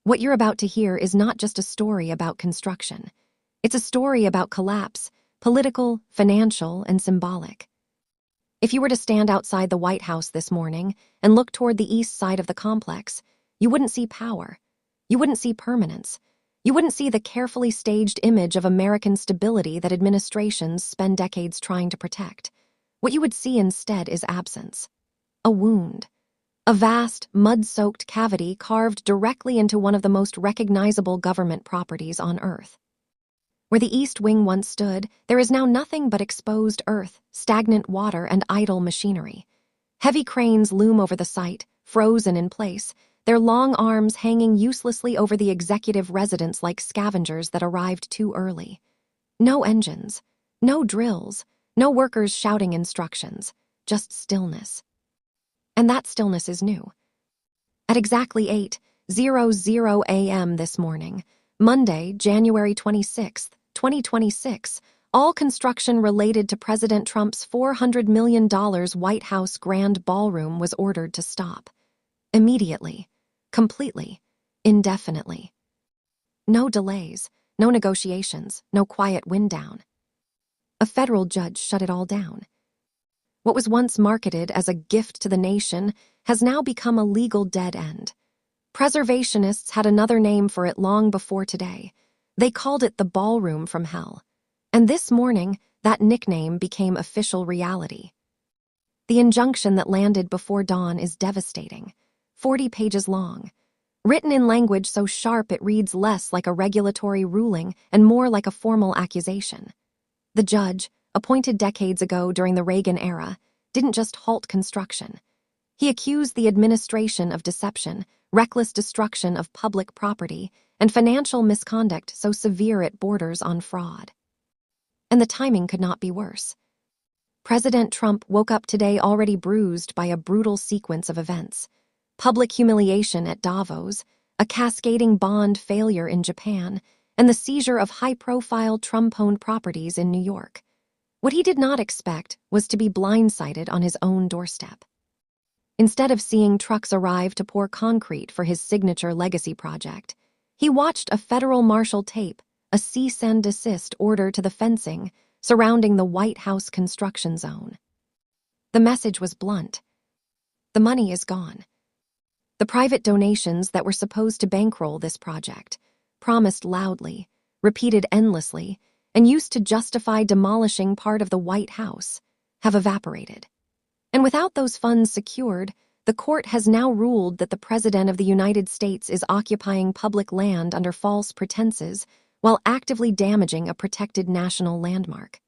What you're about to hear is not just a story about construction. It's a story about collapse, political, financial, and symbolic. If you were to stand outside the White House this morning and look toward the east side of the complex, you wouldn't see power. You wouldn't see permanence. You wouldn't see the carefully staged image of American stability that administrations spend decades trying to protect. What you would see instead is absence. A wound. A vast, mud-soaked cavity carved directly into one of the most recognizable government properties on Earth. Where the East Wing once stood, there is now nothing but exposed earth, stagnant water, and idle machinery. Heavy cranes loom over the site, frozen in place, their long arms hanging uselessly over the executive residence like scavengers that arrived too early. No engines, no drills, no workers shouting instructions, just stillness. And that stillness is new. At exactly 8:00 a.m. this morning, Monday, January 26, 2026, all construction related to President Trump's $400 million White House Grand Ballroom was ordered to stop. Immediately, completely, indefinitely. No delays, no negotiations, no quiet wind down. A federal judge shut it all down. What was once marketed as a gift to the nation has now become a legal dead end. Preservationists had another name for it long before today. They called it the Ballroom from Hell. And this morning, that nickname became official reality. The injunction that landed before dawn is devastating. 40 pages long. Written in language so sharp it reads less like a regulatory ruling and more like a formal accusation. The judge, appointed decades ago during the Reagan era, didn't just halt construction. He accused the administration of deception, reckless destruction of public property, and financial misconduct so severe it borders on fraud. And the timing could not be worse. President Trump woke up today already bruised by a brutal sequence of events. Public humiliation at Davos, a cascading bond failure in Japan, and the seizure of high-profile Trump-owned properties in New York. What he did not expect was to be blindsided on his own doorstep. Instead of seeing trucks arrive to pour concrete for his signature legacy project, he watched a federal marshal tape a cease and desist order to the fencing surrounding the White House construction zone. The message was blunt. The money is gone. The private donations that were supposed to bankroll this project, promised loudly, repeated endlessly, and used to justify demolishing part of the White House, have evaporated. And without those funds secured, the court has now ruled that the President of the United States is occupying public land under false pretenses while actively damaging a protected national landmark.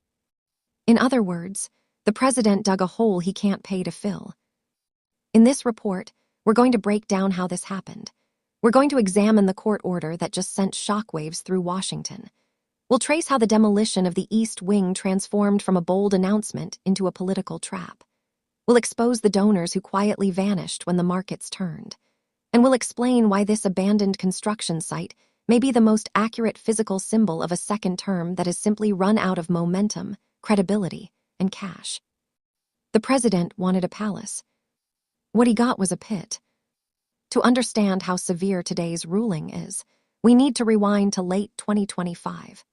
In other words, the President dug a hole he can't pay to fill. In this report, we're going to break down how this happened. We're going to examine the court order that just sent shockwaves through Washington. We'll trace how the demolition of the East Wing transformed from a bold announcement into a political trap. We'll expose the donors who quietly vanished when the markets turned. And we'll explain why this abandoned construction site may be the most accurate physical symbol of a second term that has simply run out of momentum, credibility, and cash. The president wanted a palace. What he got was a pit. To understand how severe today's ruling is, we need to rewind to late 2025.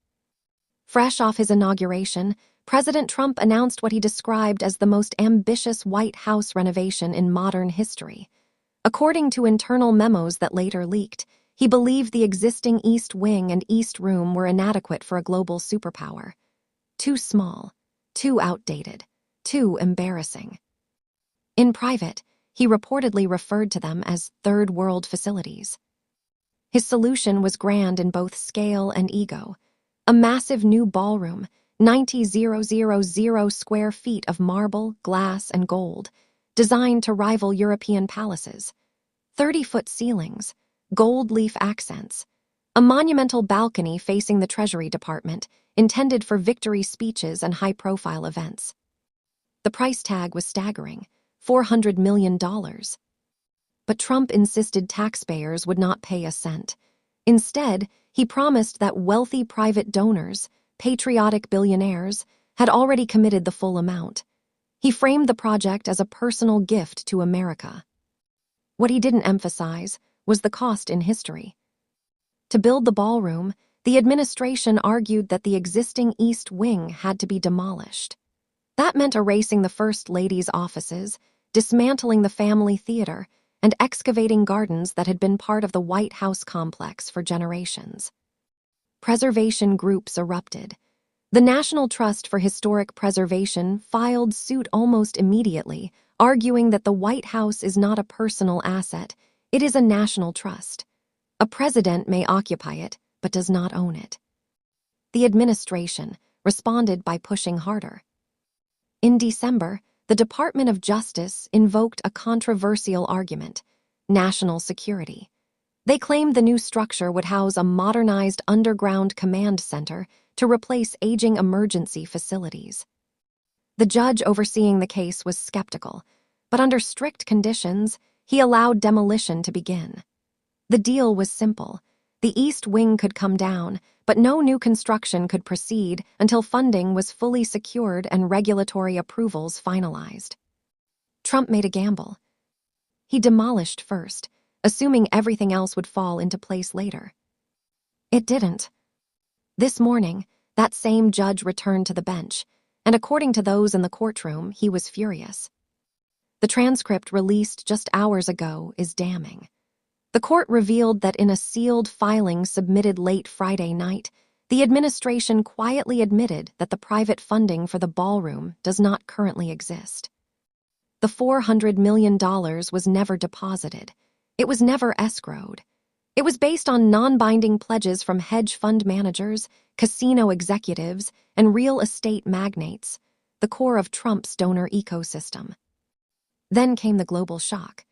Fresh off his inauguration, President Trump announced what he described as the most ambitious White House renovation in modern history. According to internal memos that later leaked, he believed the existing East Wing and East Room were inadequate for a global superpower. Too small, too outdated, too embarrassing. In private, he reportedly referred to them as third world facilities. His solution was grand in both scale and ego. A massive new ballroom, 90,000 square feet of marble, glass, and gold, designed to rival European palaces. 30-foot ceilings, gold leaf accents, a monumental balcony facing the Treasury Department, intended for victory speeches and high-profile events. The price tag was staggering, $400 million. But Trump insisted taxpayers would not pay a cent. Instead, he promised that wealthy private donors, patriotic billionaires, had already committed the full amount. He framed the project as a personal gift to America. What he didn't emphasize was the cost in history. To build the ballroom, the administration argued that the existing East Wing had to be demolished. That meant erasing the First Lady's offices, dismantling the family theater, and excavating gardens that had been part of the White House complex for generations. Preservation groups erupted. The National Trust for Historic Preservation filed suit almost immediately, arguing that the White House is not a personal asset, it is a national trust. A president may occupy it, but does not own it. The administration responded by pushing harder. In December, the Department of Justice invoked a controversial argument: national security. They claimed the new structure would house a modernized underground command center to replace aging emergency facilities. The judge overseeing the case was skeptical, but under strict conditions, he allowed demolition to begin. The deal was simple. The East Wing could come down, but no new construction could proceed until funding was fully secured and regulatory approvals finalized. Trump made a gamble. He demolished first, assuming everything else would fall into place later. It didn't. This morning, that same judge returned to the bench, and according to those in the courtroom, he was furious. The transcript released just hours ago is damning. The court revealed that in a sealed filing submitted late Friday night, the administration quietly admitted that the private funding for the ballroom does not currently exist. The $400 million was never deposited. It was never escrowed. It was based on non-binding pledges from hedge fund managers, casino executives, and real estate magnates, the core of Trump's donor ecosystem. Then came the global shock.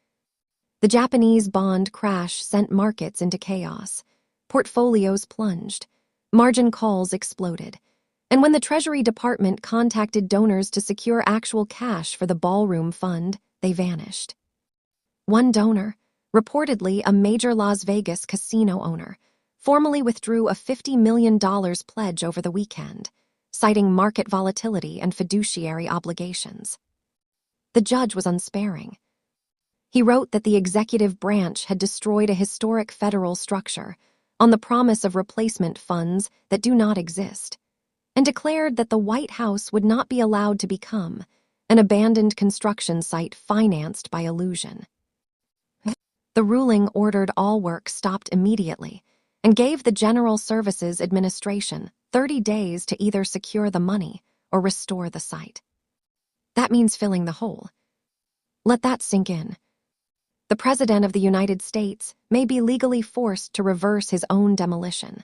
The Japanese bond crash sent markets into chaos. Portfolios plunged. Margin calls exploded. And when the Treasury Department contacted donors to secure actual cash for the ballroom fund, they vanished. One donor, reportedly a major Las Vegas casino owner, formally withdrew a $50 million pledge over the weekend, citing market volatility and fiduciary obligations. The judge was unsparing. He wrote that the executive branch had destroyed a historic federal structure on the promise of replacement funds that do not exist, and declared that the White House would not be allowed to become an abandoned construction site financed by illusion. The ruling ordered all work stopped immediately and gave the General Services Administration 30 days to either secure the money or restore the site. That means filling the hole. Let that sink in. The President of the United States may be legally forced to reverse his own demolition,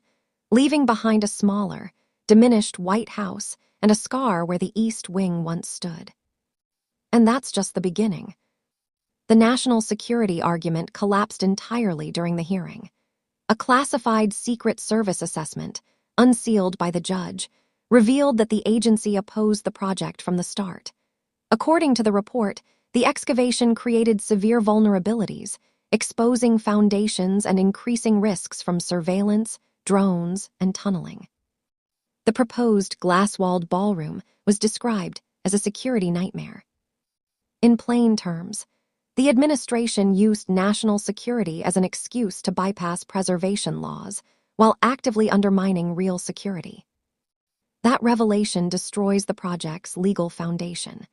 leaving behind a smaller, diminished White House and a scar where the East Wing once stood. And that's just the beginning. The national security argument collapsed entirely during the hearing. A classified Secret Service assessment, unsealed by the judge, revealed that the agency opposed the project from the start. According to the report, the excavation created severe vulnerabilities, exposing foundations and increasing risks from surveillance, drones, and tunneling. The proposed glass-walled ballroom was described as a security nightmare. In plain terms, the administration used national security as an excuse to bypass preservation laws while actively undermining real security. That revelation destroys the project's legal foundation.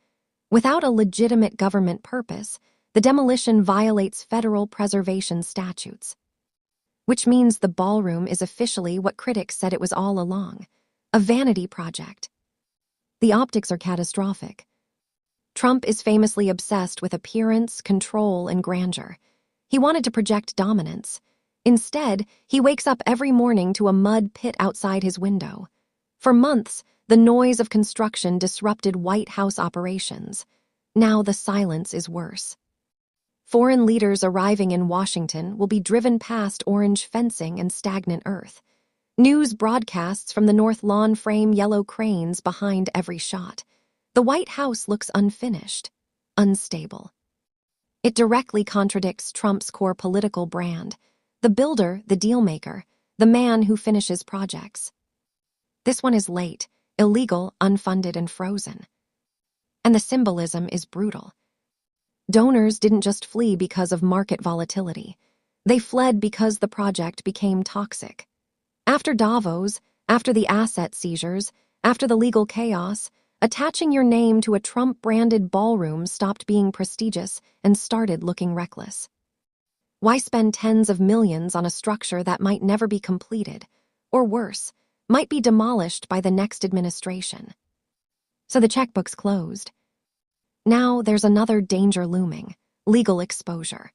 Without a legitimate government purpose, the demolition violates federal preservation statutes. Which means the ballroom is officially what critics said it was all along, a vanity project. The optics are catastrophic. Trump is famously obsessed with appearance, control, and grandeur. He wanted to project dominance. Instead, he wakes up every morning to a mud pit outside his window. For months, the noise of construction disrupted White House operations. Now the silence is worse. Foreign leaders arriving in Washington will be driven past orange fencing and stagnant earth. News broadcasts from the North Lawn frame yellow cranes behind every shot. The White House looks unfinished, unstable. It directly contradicts Trump's core political brand: the builder, the dealmaker, the man who finishes projects. This one is late, illegal, unfunded, and frozen. And the symbolism is brutal. Donors didn't just flee because of market volatility. They fled because the project became toxic. After Davos, after the asset seizures, after the legal chaos, attaching your name to a Trump-branded ballroom stopped being prestigious and started looking reckless. Why spend tens of millions on a structure that might never be completed, or worse, might be demolished by the next administration? So the checkbook's closed. Now there's another danger looming: legal exposure.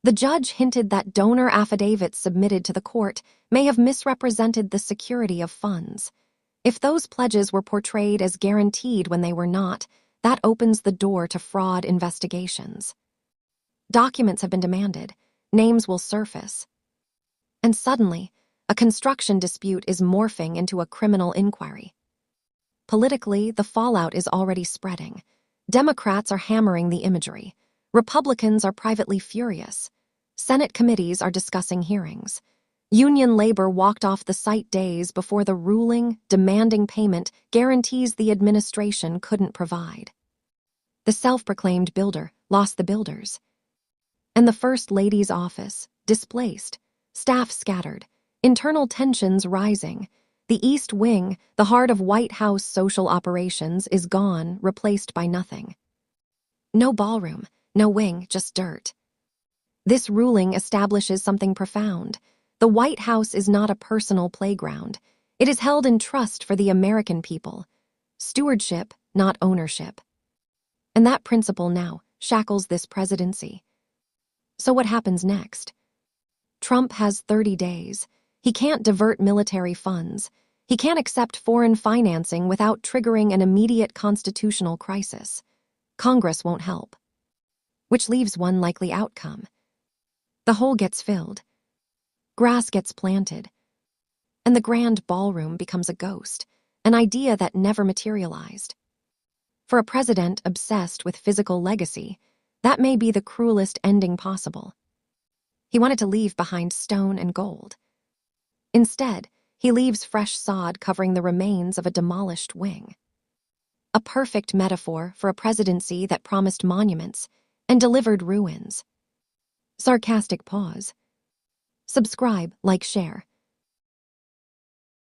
The judge hinted that donor affidavits submitted to the court may have misrepresented the security of funds. If those pledges were portrayed as guaranteed when they were not, that opens the door to fraud investigations. Documents have been demanded, names will surface. And suddenly, a construction dispute is morphing into a criminal inquiry. Politically, the fallout is already spreading. Democrats are hammering the imagery. Republicans are privately furious. Senate committees are discussing hearings. Union labor walked off the site days before the ruling, demanding payment guarantees the administration couldn't provide. The self-proclaimed builder lost the builders. And the First Lady's office, displaced, staff scattered, internal tensions rising. The East Wing, the heart of White House social operations, is gone, replaced by nothing. No ballroom, no wing, just dirt. This ruling establishes something profound. The White House is not a personal playground. It is held in trust for the American people. Stewardship, not ownership. And that principle now shackles this presidency. So what happens next? Trump has 30 days. He can't divert military funds. He can't accept foreign financing without triggering an immediate constitutional crisis. Congress won't help. Which leaves one likely outcome. The hole gets filled. Grass gets planted. And the grand ballroom becomes a ghost, an idea that never materialized. For a president obsessed with physical legacy, that may be the cruelest ending possible. He wanted to leave behind stone and gold. Instead, he leaves fresh sod covering the remains of a demolished wing. A perfect metaphor for a presidency that promised monuments and delivered ruins. Sarcastic pause. Subscribe, like, share.